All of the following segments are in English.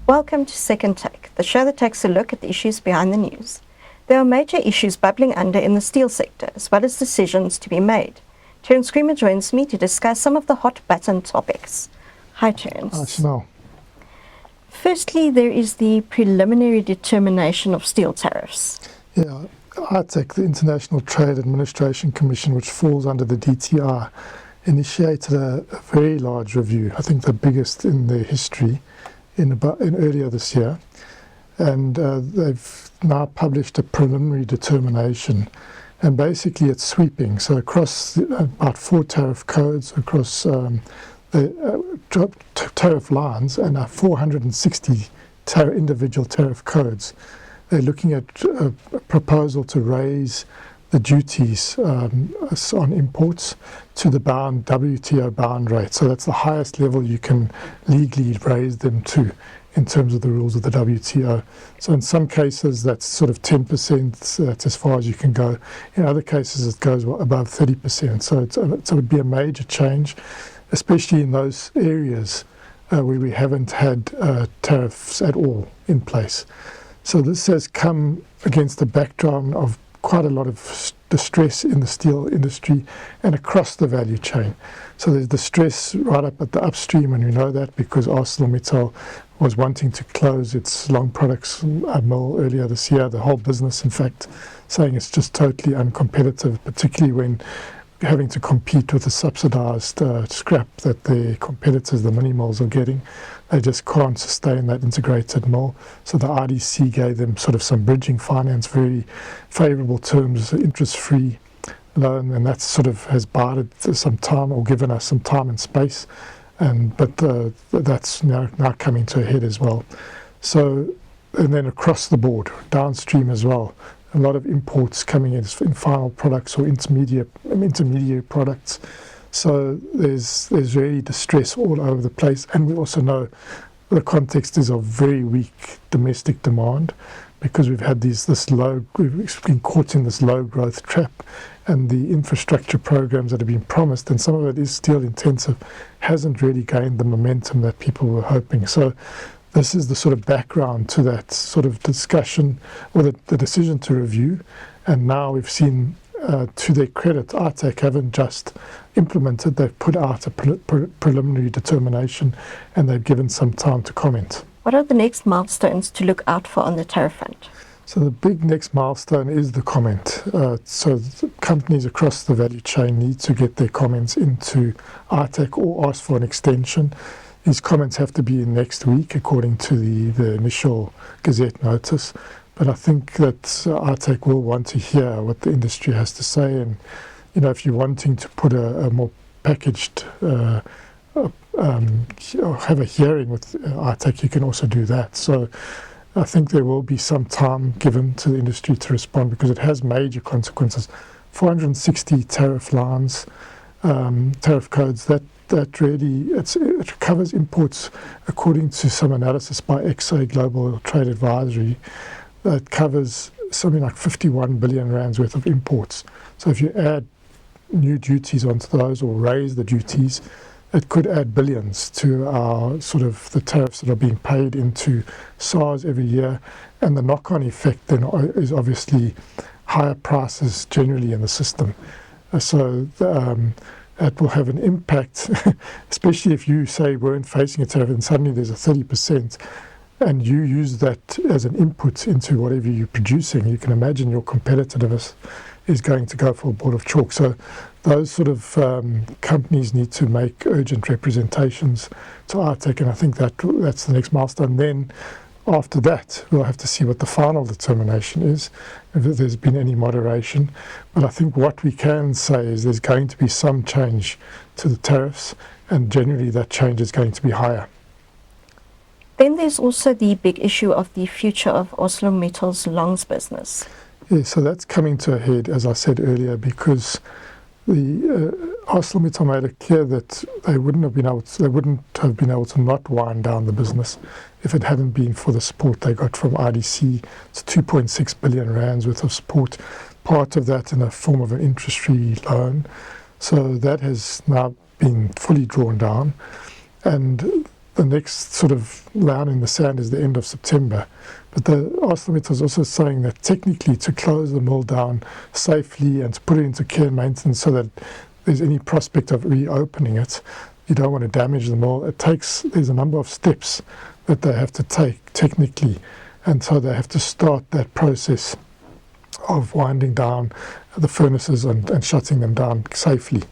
Welcome to Second Take, the show that takes a look at the issues behind the news. There are major issues bubbling under in the steel sector, as well as decisions to be made. Terence Creamer joins me to discuss some of the hot-button topics. Hi, Terence. Hi, Chanel. Firstly, there is the preliminary determination of steel tariffs. Yeah, ITAC, the International Trade Administration Commission, which falls under the DTI, initiated a very large review, I think the biggest in their history, in earlier this year. And they've now published a preliminary determination. And basically it's sweeping. So across about 4 tariff codes, across the tariff lines, and 460 individual tariff codes. They're looking at a proposal to raise the duties on imports to the WTO bound rate. So that's the highest level you can legally raise them to in terms of the rules of the WTO. So in some cases that's sort of 10%, that's as far as you can go. In other cases it goes above 30%. So it would be a major change, especially in those areas where we haven't had tariffs at all in place. So this has come against the background of quite a lot of distress in the steel industry and across the value chain. So there's distress right up at the upstream, and we know that because ArcelorMittal was wanting to close its long products mill earlier this year. The whole business, in fact, saying it's just totally uncompetitive, particularly when having to compete with the subsidised scrap that the competitors, the mini mills, are getting. They just can't sustain that integrated mill. So the RDC gave them sort of some bridging finance, very favourable terms, interest-free loan, and that sort of has bided some time or given us some time and space. But that's now coming to a head as well. So, and then across the board, downstream as well, a lot of imports coming in final products or intermediate products. So there's really distress all over the place, and we also know the context is of very weak domestic demand because we've had we've been caught in this low growth trap, and the infrastructure programs that have been promised, and some of it is steel intensive, hasn't really gained the momentum that people were hoping. So this is the sort of background to that sort of discussion, or the decision to review. And now we've seen, to their credit, ITAC haven't just implemented, they've put out a preliminary determination, and they've given some time to comment. What are the next milestones to look out for on the tariff front? So the big next milestone is the comment. So the companies across the value chain need to get their comments into ITAC or ask for an extension. These comments have to be in next week, according to the initial Gazette notice. But I think that ITAC will want to hear what the industry has to say. And, you know, if you're wanting to put a more packaged, or have a hearing with ITAC, you can also do that. So I think there will be some time given to the industry to respond, because it has major consequences. 460 tariff lines, tariff codes, that really, it covers imports, according to some analysis by XA Global Trade Advisory, that covers something like 51 billion rands worth of imports. So if you add new duties onto those or raise the duties, it could add billions to our sort of the tariffs that are being paid into SARS every year. And the knock-on effect then is obviously higher prices generally in the system. So it will have an impact, especially if you say weren't facing a tariff and suddenly there's a 30%, and you use that as an input into whatever you're producing. You can imagine your competitiveness is going to go for a board of chalk. So those sort of companies need to make urgent representations to ITAC, and I think that's the next milestone. Then after that, we'll have to see what the final determination is, if there's been any moderation. But I think what we can say is there's going to be some change to the tariffs, and generally that change is going to be higher. Then there's also the big issue of the future of ArcelorMittal's longs business. Yeah, so that's coming to a head, as I said earlier, because ArcelorMittal made it clear that they wouldn't have been able to not wind down the business if it hadn't been for the support they got from IDC. It's 2.6 billion rands worth of support, part of that in the form of an interest-free loan. So that has now been fully drawn down, and the next sort of line in the sand is the end of September. But the ArcelorMittal is also saying that technically to close the mill down safely and to put it into care and maintenance so that there's any prospect of reopening it, you don't want to damage the mill. There's a number of steps that they have to take technically, and so they have to start that process of winding down the furnaces and shutting them down safely.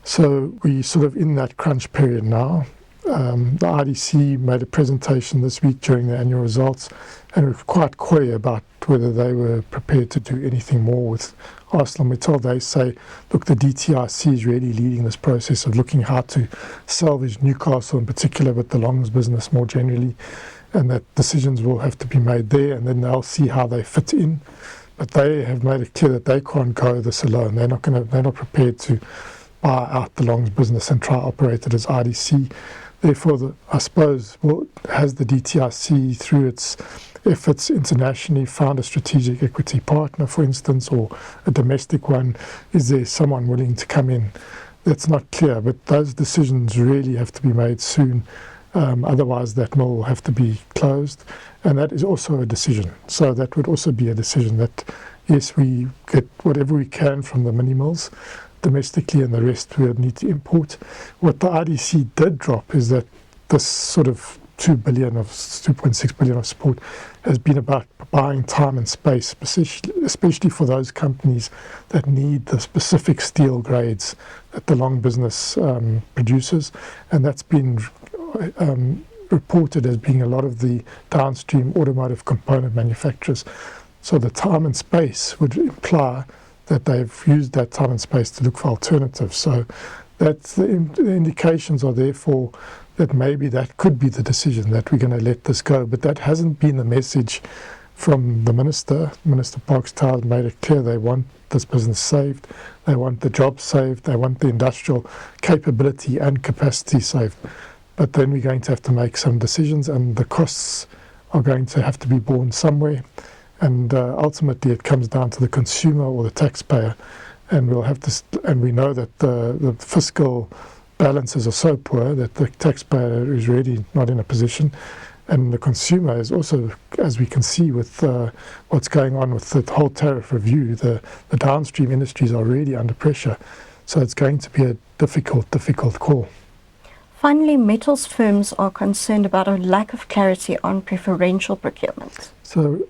So we're sort of in that crunch period now. The IDC made a presentation this week during the annual results and were quite coy about whether they were prepared to do anything more with ArcelorMittal. They say, look, the DTIC is really leading this process of looking how to salvage Newcastle in particular, but the longs business more generally, and that decisions will have to be made there, and then they'll see how they fit in. But they have made it clear that they can't go this alone. They're not prepared to buy out the longs business and try to operate it as IDC. Therefore, I suppose, has the DTIC, through its efforts internationally, found a strategic equity partner, for instance, or a domestic one? Is there someone willing to come in? That's not clear, but those decisions really have to be made soon. Otherwise, that mill will have to be closed. And that is also a decision. So that would also be a decision that, yes, we get whatever we can from the mini mills domestically, and the rest we would need to import. What the IDC did drop is that this sort of 2.6 billion of support has been about buying time and space, especially for those companies that need the specific steel grades that the long business produces, and that's been reported as being a lot of the downstream automotive component manufacturers. So the time and space would imply that they've used that time and space to look for alternatives. So that's the indications are therefore that maybe that could be the decision, that we're going to let this go. But that hasn't been the message from the Minister. Minister Parks-Towers made it clear they want this business saved, they want the jobs saved, they want the industrial capability and capacity saved. But then we're going to have to make some decisions, and the costs are going to have to be borne somewhere. And ultimately, it comes down to the consumer or the taxpayer, and we'll have to. And we know that the fiscal balances are so poor that the taxpayer is really not in a position, and the consumer is also, as we can see with what's going on with the whole tariff review, the downstream industries are really under pressure. So it's going to be a difficult call. Finally, metals firms are concerned about a lack of clarity on preferential procurement. So,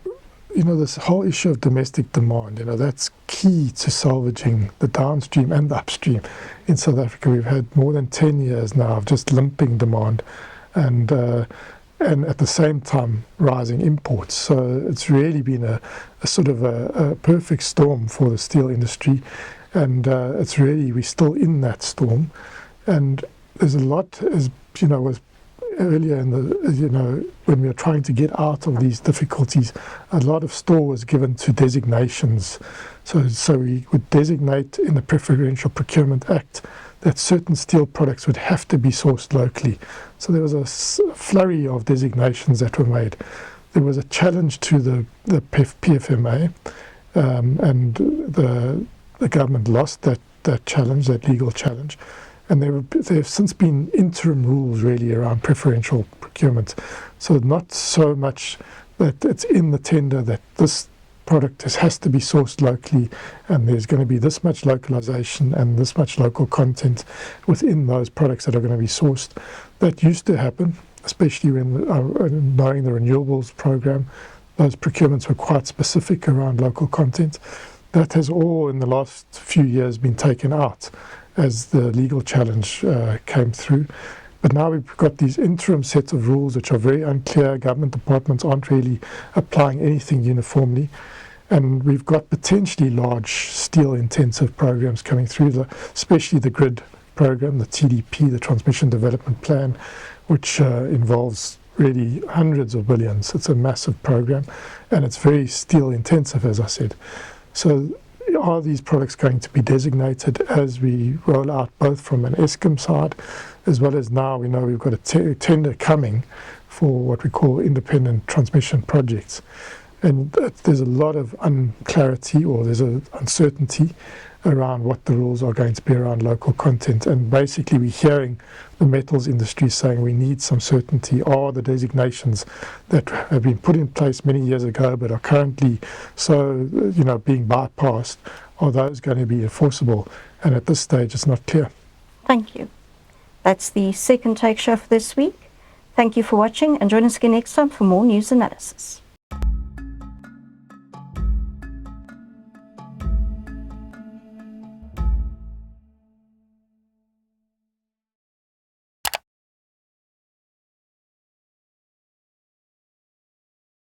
this whole issue of domestic demand, that's key to salvaging the downstream and the upstream. In South Africa, we've had more than 10 years now of just limping demand and at the same time rising imports. So it's really been a sort of a perfect storm for the steel industry, and we're still in that storm. And there's a lot, as was earlier in the, when we were trying to get out of these difficulties, a lot of store was given to designations. So we would designate in the Preferential Procurement Act that certain steel products would have to be sourced locally. So there was a flurry of designations that were made. There was a challenge to the PFMA, and the government lost that challenge, that legal challenge. And there have since been interim rules really around preferential procurement. So not so much that it's in the tender that this product has to be sourced locally, and there's going to be this much localization and this much local content within those products that are going to be sourced. That used to happen, especially when knowing the renewables program. Those procurements were quite specific around local content. That has all in the last few years been taken out as the legal challenge came through. But now we've got these interim sets of rules which are very unclear. Government departments aren't really applying anything uniformly. And we've got potentially large steel-intensive programs coming through, especially the grid program, the TDP, the Transmission Development Plan, which involves really hundreds of billions. It's a massive program, and it's very steel-intensive, as I said. So are these products going to be designated as we roll out, both from an Eskom side, as well as now we know we've got a tender coming for what we call independent transmission projects. And there's a lot of unclarity, or there's an uncertainty around what the rules are going to be around local content. And basically we're hearing the metals industry saying we need some certainty. Are the designations that have been put in place many years ago but are currently being bypassed, are those going to be enforceable? And at this stage it's not clear. Thank you. That's the Second Take show for this week. Thank you for watching, and join us again next time for more news analysis.